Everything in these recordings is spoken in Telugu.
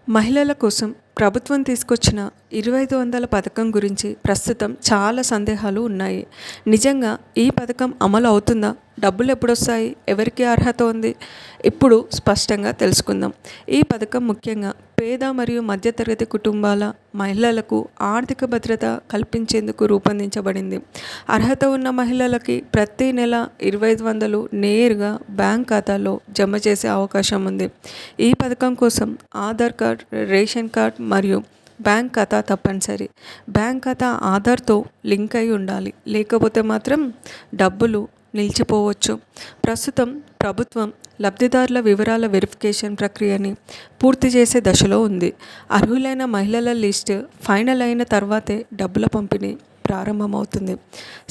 మహిళల కోసం ప్రభుత్వం తీసుకొచ్చిన 2500 పథకం గురించి ప్రస్తుతం చాలా సందేహాలు ఉన్నాయి. నిజంగా ఈ పథకం అమలు అవుతుందా? డబ్బులు ఎప్పుడొస్తాయి? ఎవరికి అర్హత ఉంది? ఇప్పుడు స్పష్టంగా తెలుసుకుందాం. ఈ పథకం ముఖ్యంగా పేద మరియు మధ్యతరగతి కుటుంబాల మహిళలకు ఆర్థిక భద్రత కల్పించేందుకు రూపొందించబడింది. అర్హత ఉన్న మహిళలకి ప్రతి నెల 2500 నేరుగా బ్యాంక్ ఖాతాలో జమ చేసే అవకాశం ఉంది. ఈ పథకం కోసం ఆధార్ కార్డ్, రేషన్ కార్డ్ మరియు బ్యాంక్ ఖాతా తప్పనిసరి. బ్యాంక్ ఖాతా ఆధార్తో లింక్ అయి ఉండాలి, లేకపోతే మాత్రం డబ్బులు నిలిచిపోవచ్చు. ప్రస్తుతం ప్రభుత్వం లబ్ధిదారుల వివరాల వెరిఫికేషన్ ప్రక్రియని పూర్తి చేసే దశలో ఉంది. అర్హులైన మహిళల లిస్ట్ ఫైనల్ అయిన తర్వాతే డబ్బుల పంపిణీ ప్రారంభమవుతుంది.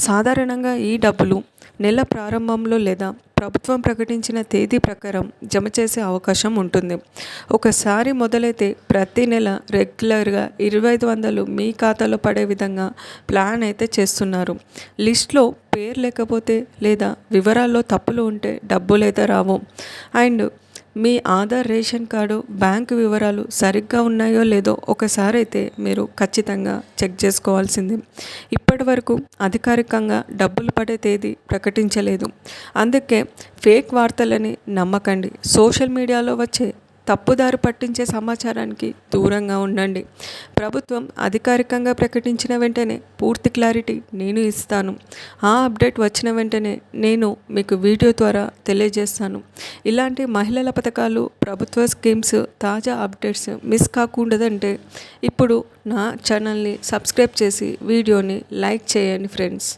సాధారణంగా ఈ డబ్బులు నెల ప్రారంభంలో లేదా ప్రభుత్వం ప్రకటించిన తేదీ ప్రకారం జమ చేసే అవకాశం ఉంటుంది. ఒకసారి మొదలైతే ప్రతి నెల రెగ్యులర్గా 2500 మీ ఖాతాలో పడే విధంగా ప్లాన్ అయితే చేస్తున్నారు. లిస్ట్లో పేరు లేకపోతే లేదా వివరాల్లో తప్పులు ఉంటే డబ్బులు అయితే రావు. అండ్ మీ ఆధార్, రేషన్ కార్డు, బ్యాంకు వివరాలు సరిగ్గా ఉన్నాయో లేదో ఒకసారి అయితే మీరు ఖచ్చితంగా చెక్ చేసుకోవాల్సింది. ఇప్పటి వరకు అధికారికంగా డబ్బులు పడే తేదీ ప్రకటించలేదు. అందుకే ఫేక్ వార్తలని నమ్మకండి. సోషల్ మీడియాలో వచ్చే తప్పుదారి పట్టించే సమాచారానికి దూరంగా ఉండండి. ప్రభుత్వం అధికారికంగా ప్రకటించిన వెంటనే పూర్తి క్లారిటీ నేను ఇస్తాను. ఆ అప్డేట్ వచ్చిన వెంటనే నేను మీకు వీడియో ద్వారా తెలియజేస్తాను. ఇలాంటి మహిళల పథకాలు, ప్రభుత్వ స్కీమ్స్ తాజా అప్డేట్స్ మిస్ కాకూడదంటే ఇప్పుడు నా ఛానల్ని సబ్స్క్రైబ్ చేసి వీడియోని లైక్ చేయండి ఫ్రెండ్స్.